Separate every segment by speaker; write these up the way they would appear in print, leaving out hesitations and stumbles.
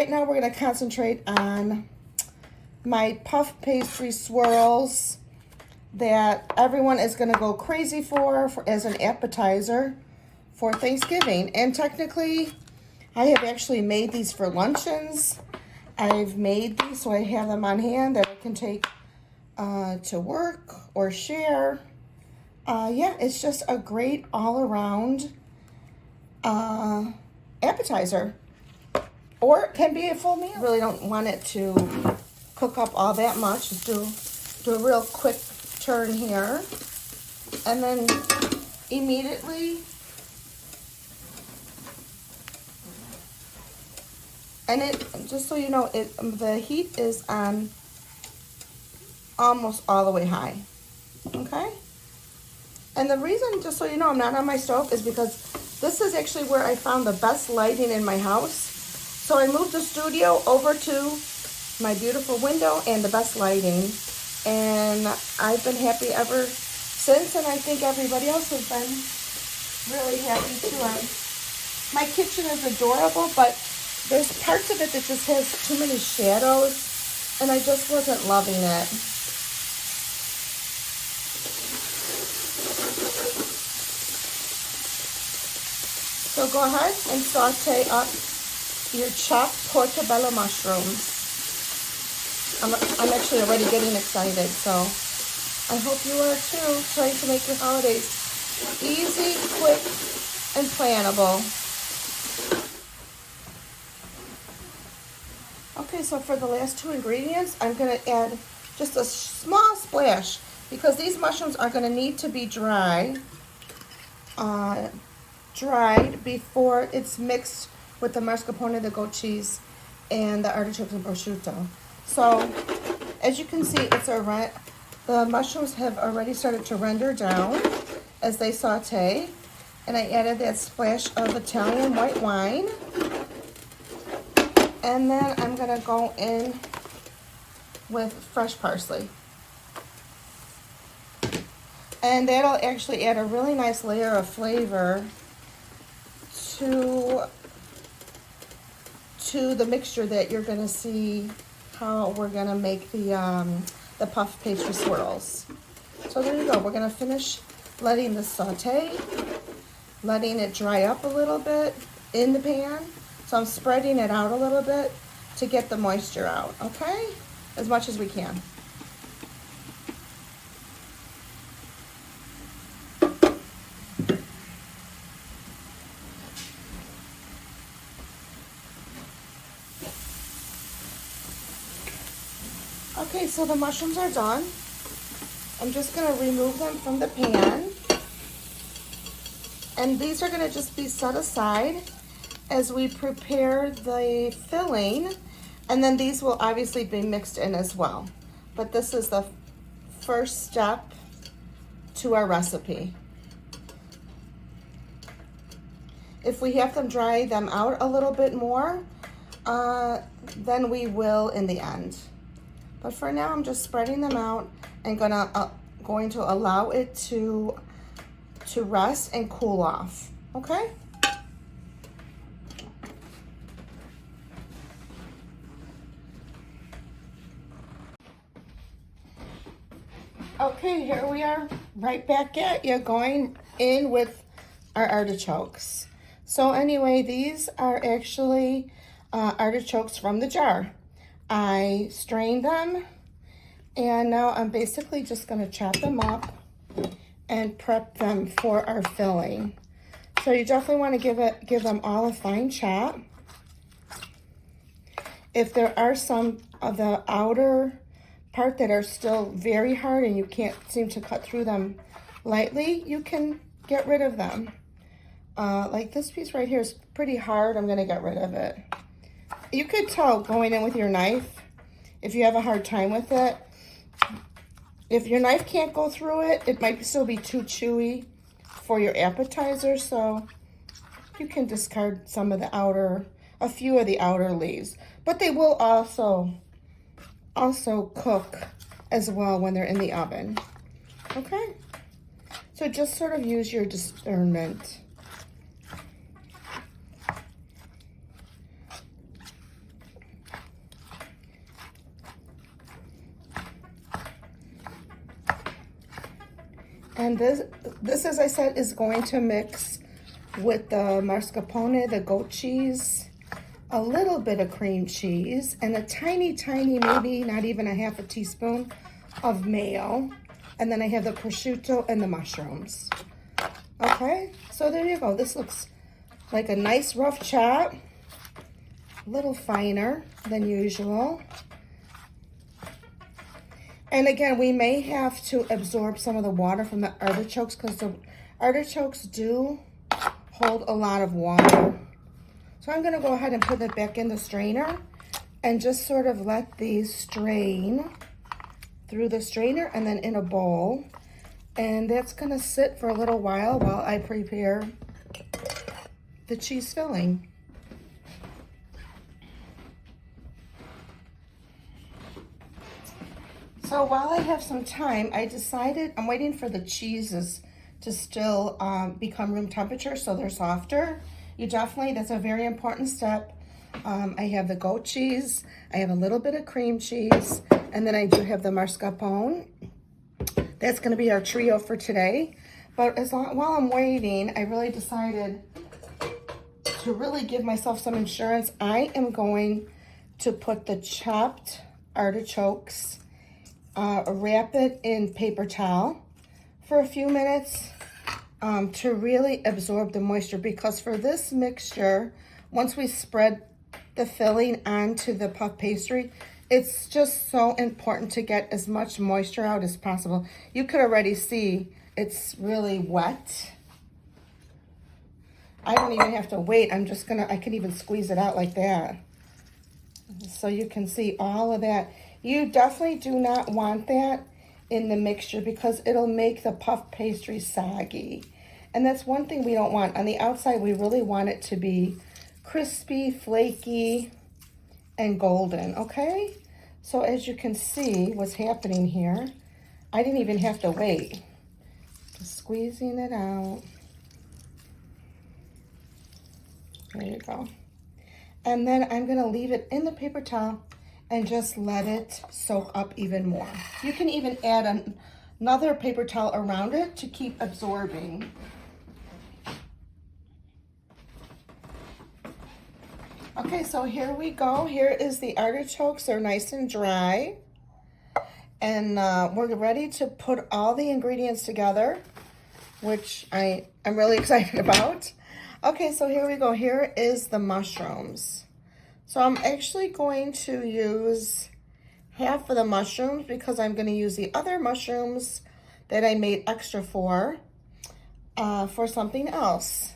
Speaker 1: right now we're going to concentrate on my puff pastry swirls that everyone is going to go crazy for as an appetizer for Thanksgiving. And technically, I have actually made these for luncheons. I've made these so I have them on hand that I can take to work or share. Yeah, it's just a great all-around appetizer. Or it can be a full meal. Really don't want it to cook up all that much. Just do a real quick turn here. And then immediately, and it, just so you know, the heat is on almost all the way high, okay? And the reason, just so you know, I'm not on my stove is because this is actually where I found the best lighting in my house. So I moved the studio over to my beautiful window and the best lighting. And I've been happy ever since, and I think everybody else has been really happy too. My kitchen is adorable, but there's parts of it that just has too many shadows, and I just wasn't loving it. So go ahead and saute up your chopped portobello mushrooms. I'm actually already getting excited, so I hope you are too, trying to make your holidays easy, quick, and plannable. Okay, so for the last two ingredients, I'm going to add just a small splash because these mushrooms are going to need to be dried before it's mixed with the mascarpone, the goat cheese, and the artichokes and prosciutto. So, as you can see, the mushrooms have already started to render down as they saute. And I added that splash of Italian white wine. And then I'm going to go in with fresh parsley. And that'll actually add a really nice layer of flavor to the mixture that you're going to see how we're going to make the puff pastry swirls. So there you go. We're going to finish letting this saute, letting it dry up a little bit in the pan. So I'm spreading it out a little bit to get the moisture out, okay? As much as we can. Okay, so the mushrooms are done. I'm just going to remove them from the pan. And these are going to just be set aside as we prepare the filling. And then these will obviously be mixed in as well. But this is the first step to our recipe. If we have them dry them out a little bit more, then we will in the end. But for now, I'm just spreading them out and going to allow it to rest and cool off, okay? Okay, here we are, right back at you, going in with our artichokes. So anyway, these are actually artichokes from the jar. I strained them, and now I'm basically just going to chop them up and prep them for our filling. So you definitely want to give them all a fine chop. If there are some of the outer part that are still very hard and you can't seem to cut through them lightly, you can get rid of them. Like this piece right here is pretty hard. I'm going to get rid of it. You could tell going in with your knife if you have a hard time with it. If your knife can't go through it, it might still be too chewy for your appetizer, so you can discard some of the a few of the outer leaves. But they will also cook as well when they're in the oven. Okay? So just sort of use your discernment. And this, as I said, is going to mix with the mascarpone, the goat cheese, a little bit of cream cheese, and a tiny, maybe not even a half a teaspoon of mayo. And then I have the prosciutto and the mushrooms. Okay, so there you go. This looks like a nice rough chop, a little finer than usual. And again, we may have to absorb some of the water from the artichokes because the artichokes do hold a lot of water. So I'm gonna go ahead and put it back in the strainer and just sort of let these strain through the strainer and then in a bowl. And that's gonna sit for a little while I prepare the cheese filling. So while I have some time, I decided I'm waiting for the cheeses to still become room temperature so they're softer. That's a very important step. I have the goat cheese, I have a little bit of cream cheese, and then I do have the mascarpone. That's gonna be our trio for today. But while I'm waiting, I really decided to really give myself some insurance. I am going to put the chopped artichokes, wrap it in paper towel for a few minutes to really absorb the moisture, because for this mixture, once we spread the filling onto the puff pastry, it's just so important to get as much moisture out as possible. You could already see it's really wet. I don't even have to wait. I can even squeeze it out like that. So you can see all of that. You definitely do not want that in the mixture because it'll make the puff pastry soggy. And that's one thing we don't want. On the outside, we really want it to be crispy, flaky, and golden, okay? So as you can see what's happening here, I didn't even have to wait. Just squeezing it out. There you go. And then I'm gonna leave it in the paper towel and just let it soak up even more. You can even add another paper towel around it to keep absorbing. Okay, so here we go. Here is the artichokes. They're nice and dry. And we're ready to put all the ingredients together, which I'm really excited about. Okay, so here we go. Here is the mushrooms. So I'm actually going to use half of the mushrooms because I'm going to use the other mushrooms that I made extra for something else.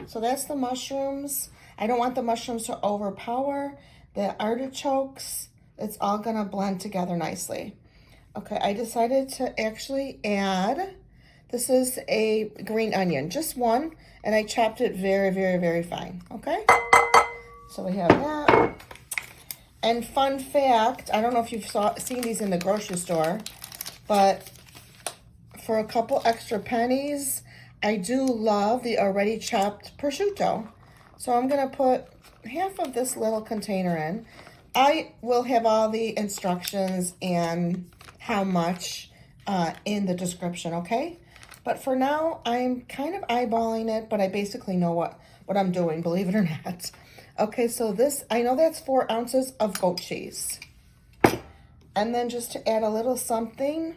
Speaker 1: So that's the mushrooms. I don't want the mushrooms to overpower the artichokes. It's all going to blend together nicely. Okay, I decided to actually add, this is a green onion, just one, and I chopped it very, very, very fine, okay? So we have that. And fun fact, I don't know if you've seen these in the grocery store, but for a couple extra pennies, I do love the already chopped prosciutto. So I'm gonna put half of this little container in. I will have all the instructions and how much in the description, okay? But for now, I'm kind of eyeballing it, but I basically know what I'm doing, believe it or not. Okay, so this, I know that's 4 ounces of goat cheese. And then just to add a little something,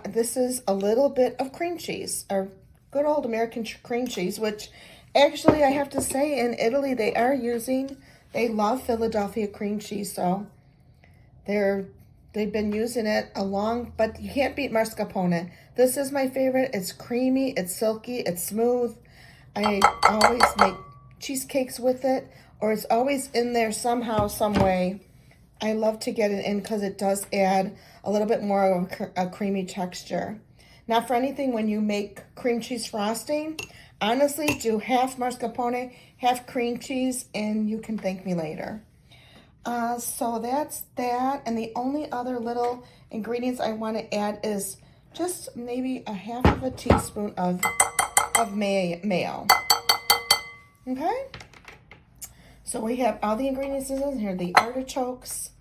Speaker 1: this is a little bit of cream cheese, or good old American cream cheese, which actually I have to say in Italy they love Philadelphia cream cheese, so they've been using it but you can't beat mascarpone. This is my favorite. It's creamy, it's silky, it's smooth. I always make cheesecakes with it, or it's always in there somehow, some way. I love to get it in because it does add a little bit more of a creamy texture. Not for anything, when you make cream cheese frosting, honestly, do half mascarpone, half cream cheese, and you can thank me later. So that's that. And the only other little ingredients I want to add is just maybe a half of a teaspoon of mayo. Okay? So we have all the ingredients in here, the artichokes,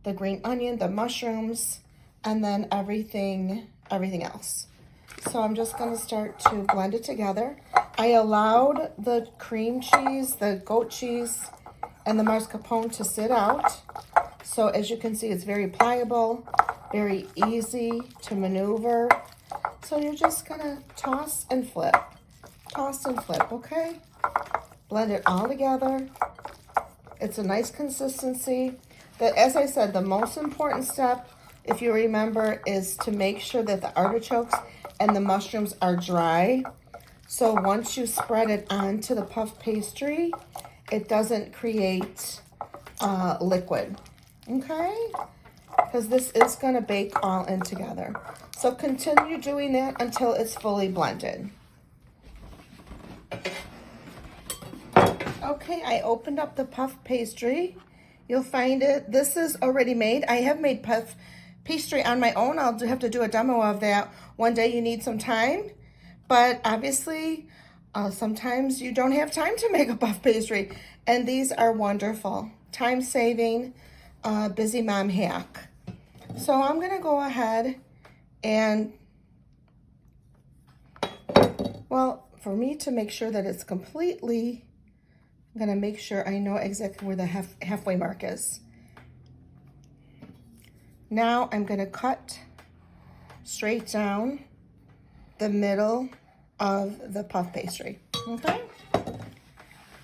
Speaker 1: the green onion, the mushrooms, and then everything everything else. So I'm just gonna start to blend it together. I allowed the cream cheese, the goat cheese, and the mascarpone to sit out. So as you can see, it's very pliable, very easy to maneuver. So you're just gonna toss and flip, okay? Blend it all together. It's a nice consistency. As I said, the most important step, if you remember, is to make sure that the artichokes and the mushrooms are dry. So once you spread it onto the puff pastry, it doesn't create liquid, okay? Because this is gonna bake all in together. So continue doing that until it's fully blended. Okay, I opened up the puff pastry. You'll find it, this is already made. I have made puff pastry on my own. I'll have to do a demo of that one day. You need some time, but obviously sometimes you don't have time to make a puff pastry, and these are wonderful. Time-saving, busy mom hack. So I'm gonna go ahead and, well, for me to make sure that it's completely, I'm gonna make sure I know exactly where the halfway mark is. Now I'm gonna cut straight down the middle of the puff pastry, okay?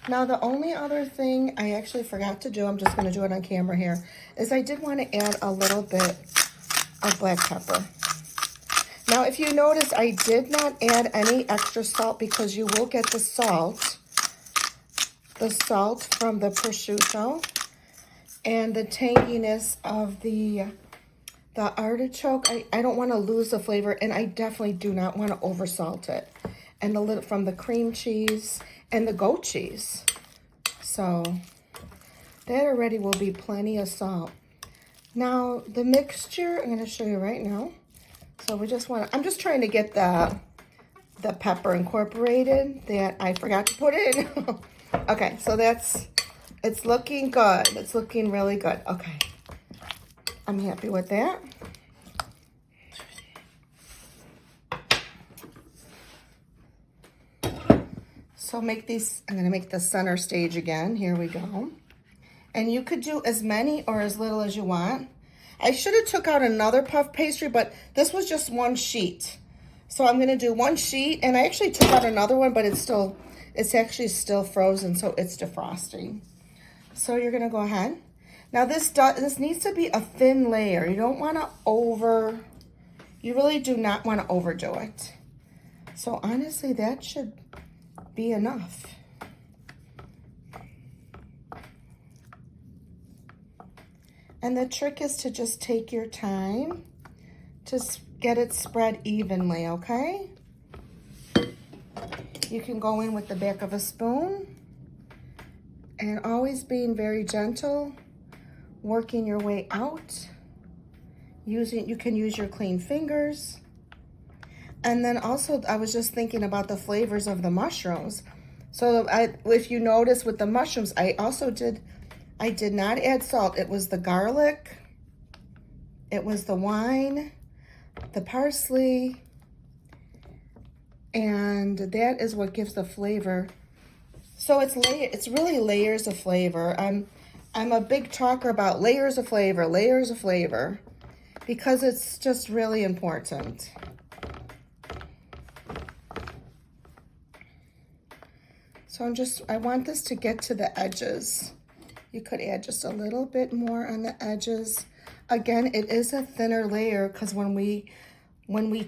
Speaker 1: Now the only other thing I actually forgot to do, I'm just gonna do it on camera here, is I did wanna add a little bit of black pepper. Now if you notice, I did not add any extra salt because you will get the salt from the prosciutto and the tanginess of the artichoke. I don't want to lose the flavor, and I definitely do not want to over salt it. And a little from the cream cheese and the goat cheese. So that already will be plenty of salt. Now the mixture, I'm going to show you right now. So we just want to, I'm just trying to get the pepper incorporated that I forgot to put in. Okay, so it's looking good. It's looking really good. Okay. I'm happy with that. So make these, I'm gonna make the center stage again. Here we go. And you could do as many or as little as you want. I should have took out another puff pastry, but this was just one sheet. So I'm gonna do one sheet, and I actually took out another one, but it's actually still frozen, so it's defrosting. So you're gonna go ahead. Now this needs to be a thin layer. You don't want to you really do not want to overdo it. So honestly, that should be enough. And the trick is to just take your time to get it spread evenly, okay? You can go in with the back of a spoon and always being very gentle. Working your way out. You can use your clean fingers. And then also, I was just thinking about the flavors of the mushrooms. So if you notice with the mushrooms, I did not add salt. It was the garlic, it was the wine, the parsley, and that is what gives the flavor. So it's really layers of flavor. I'm a big talker about layers of flavor, because it's just really important. So I want this to get to the edges. You could add just a little bit more on the edges. Again, it is a thinner layer because when we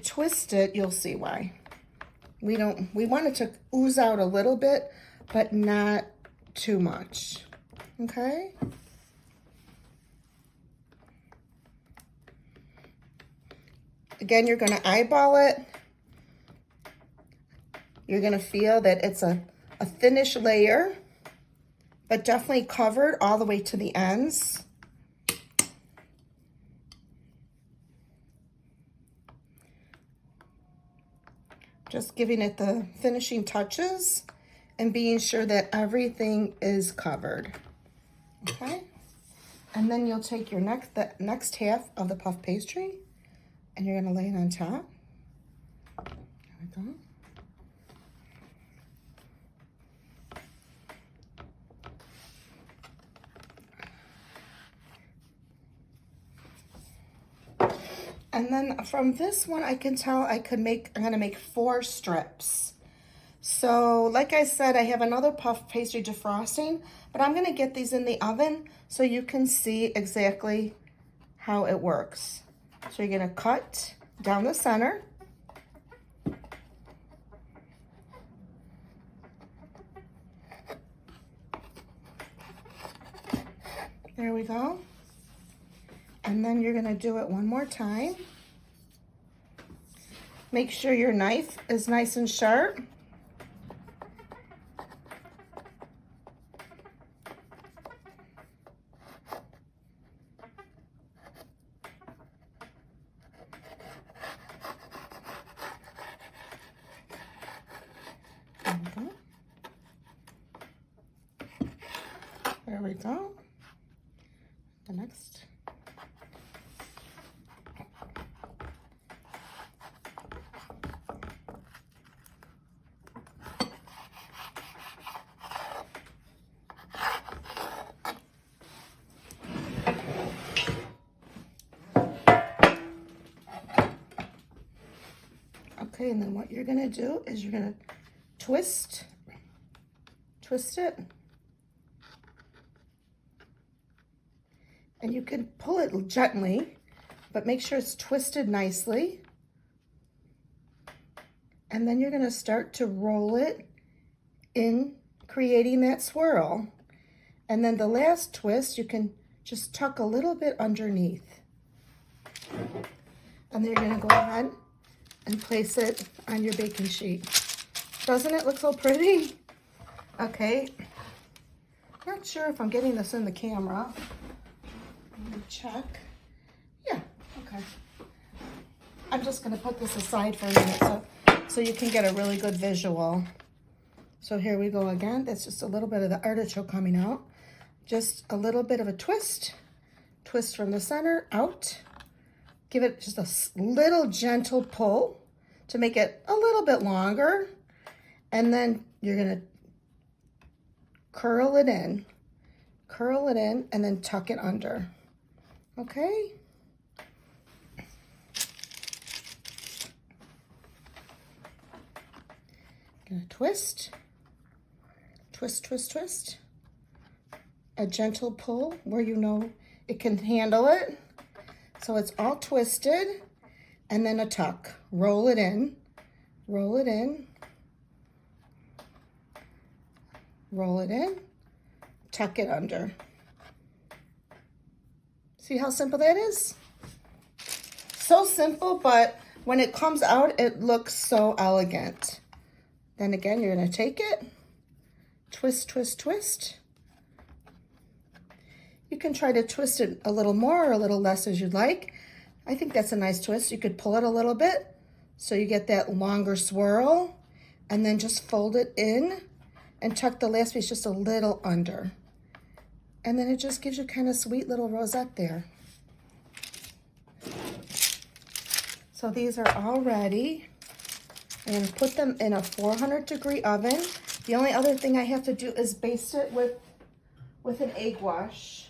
Speaker 1: twist it, you'll see why. We want it to ooze out a little bit, but not too much. Okay. Again, you're going to eyeball it. You're going to feel that it's a thinnish layer, but definitely covered all the way to the ends. Just giving it the finishing touches and being sure that everything is covered. Okay, and then you'll take your the next half of the puff pastry, and you're gonna lay it on top. There we go. And then from this one, I can tell I'm gonna make 4 strips. So like I said, I have another puff pastry defrosting, but I'm gonna get these in the oven so you can see exactly how it works. So you're gonna cut down the center. There we go. And then you're gonna do it one more time. Make sure your knife is nice and sharp. There we go. There we go. The next. Okay, and then what you're gonna do is you're gonna twist it. And you can pull it gently, but make sure it's twisted nicely. And then you're gonna start to roll it in, creating that swirl. And then the last twist, you can just tuck a little bit underneath. And then you're gonna go ahead and place it on your baking sheet. Doesn't it look so pretty? Okay, not sure if I'm getting this in the camera. Let me check. Yeah, okay. I'm just gonna put this aside for a minute so you can get a really good visual. So here we go again. That's just a little bit of the artichoke coming out. Just a little bit of a twist. Twist from the center out. Give it just a little gentle pull to make it a little bit longer. And then you're gonna curl it in, and then tuck it under. Okay? Gonna twist, twist, twist, twist. A gentle pull where you know it can handle it. So it's all twisted, and then a tuck. Roll it in, roll it in, roll it in, tuck it under. See how simple that is? So simple, but when it comes out, it looks so elegant. Then again, you're gonna take it, twist, twist, twist. You can try to twist it a little more or a little less as you'd like. I think that's a nice twist. You could pull it a little bit so you get that longer swirl, and then just fold it in and tuck the last piece just a little under. And then it just gives you kind of sweet little rosette there. So these are all ready. I'm gonna put them in a 400-degree oven. The only other thing I have to do is baste it with an egg wash.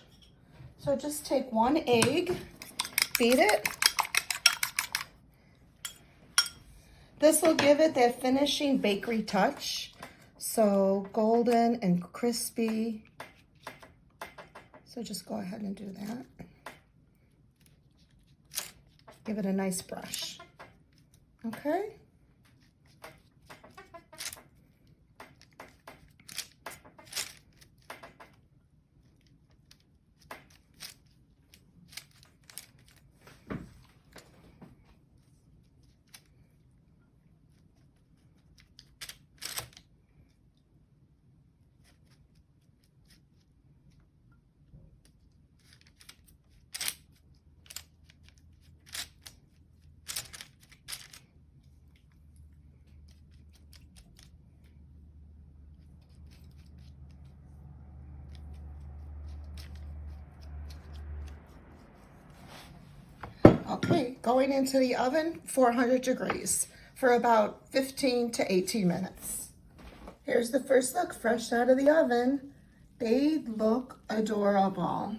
Speaker 1: So just take 1 egg, beat it. This will give it that finishing bakery touch. So golden and crispy. So just go ahead and do that. Give it a nice brush. Okay? Okay, going into the oven, 400 degrees for about 15 to 18 minutes. Here's the first look, fresh out of the oven. They look adorable.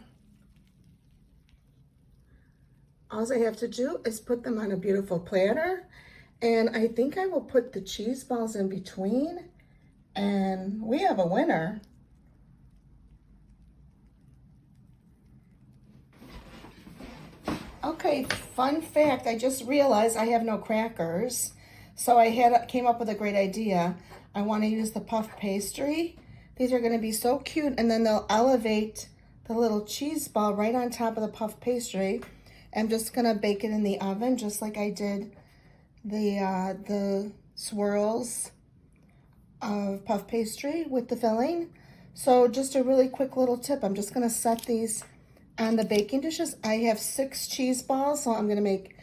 Speaker 1: All I have to do is put them on a beautiful platter, and I think I will put the cheese balls in between, and we have a winner. Okay, fun fact, I just realized I have no crackers, so I came up with a great idea. I want to use the puff pastry. These are going to be so cute, and then they'll elevate the little cheese ball right on top of the puff pastry. I'm just going to bake it in the oven just like I did the swirls of puff pastry with the filling. So just a really quick little tip, I'm just going to set these on the baking dishes. I have 6 cheese balls, so I'm going to make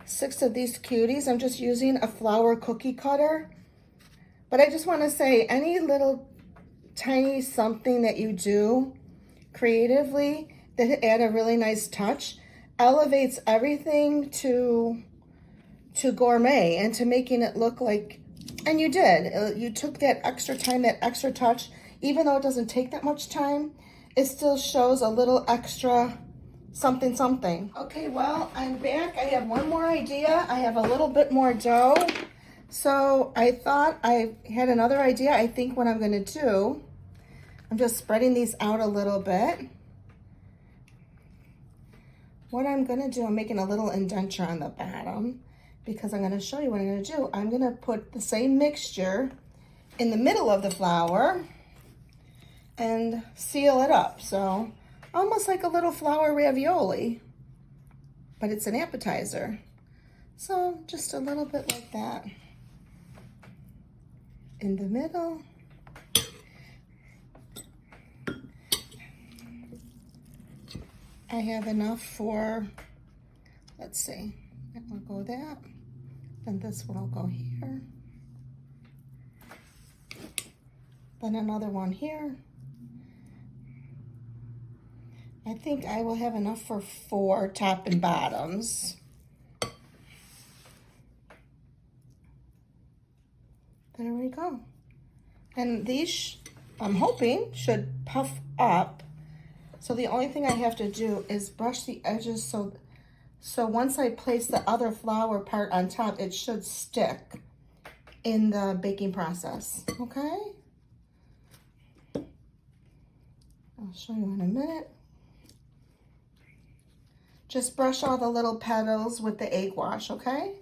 Speaker 1: 6 of these cuties. I'm just using a flour cookie cutter. But I just want to say, any little tiny something that you do creatively that add a really nice touch elevates everything to gourmet and to making it look like, and you did. You took that extra time, that extra touch, even though it doesn't take that much time. It still shows a little extra something, something. Okay, well, I'm back. I have one more idea. I have a little bit more dough. So I thought I had another idea. I think what I'm gonna do, I'm just spreading these out a little bit. What I'm gonna do, I'm making a little indenture on the bottom because I'm gonna show you what I'm gonna do. I'm gonna put the same mixture in the middle of the flour and seal it up. So almost like a little flour ravioli, but it's an appetizer. So just a little bit like that in the middle. I have enough for, let's see, that will go that, then this one will go here, then another one here. I think I will have enough for 4 top and bottoms. There we go. And these, I'm hoping, should puff up. So the only thing I have to do is brush the edges so once I place the other flour part on top, it should stick in the baking process, okay? I'll show you in a minute. Just brush all the little petals with the egg wash, okay?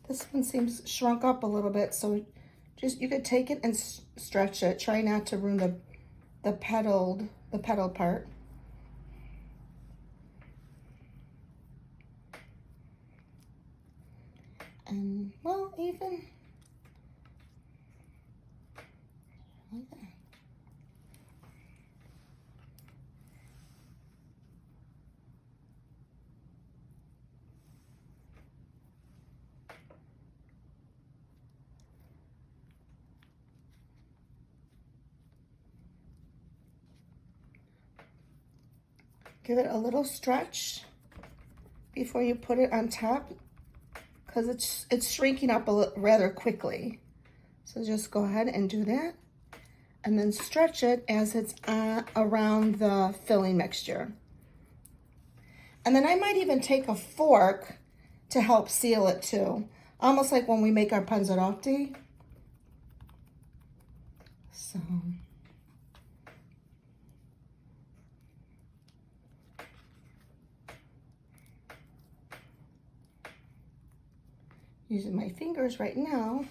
Speaker 1: This one seems shrunk up a little bit, so just you could take it and stretch it. Try not to ruin the petal part. And well, even like that. Give it a little stretch before you put it on top because it's shrinking up rather quickly. So just go ahead and do that and then stretch it as it's around the filling mixture. And then I might even take a fork to help seal it too, almost like when we make our panzerotti. So using my fingers right now.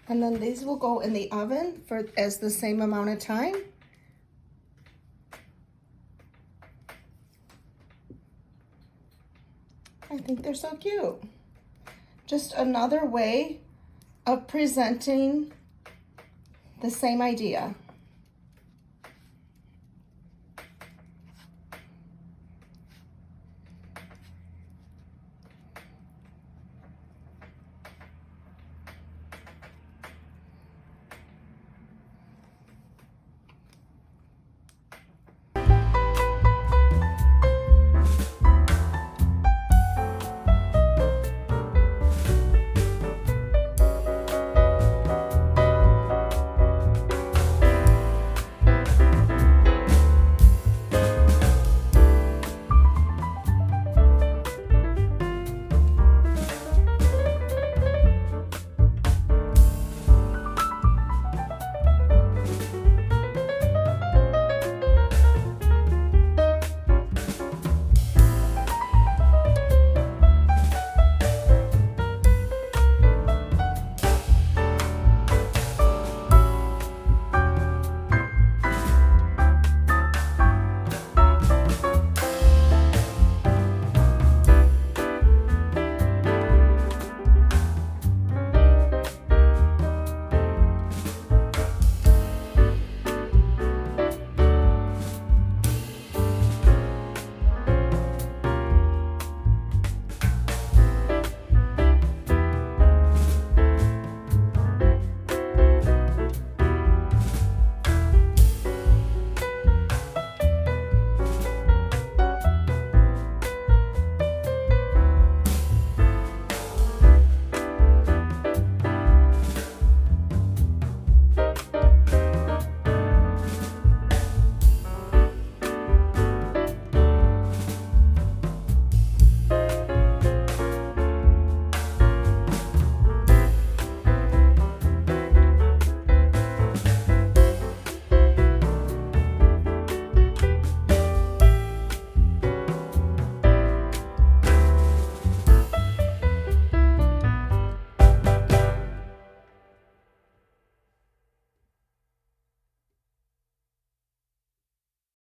Speaker 1: And then these will go in the oven for as the same amount of time. I think they're so cute. Just another way of presenting the same idea.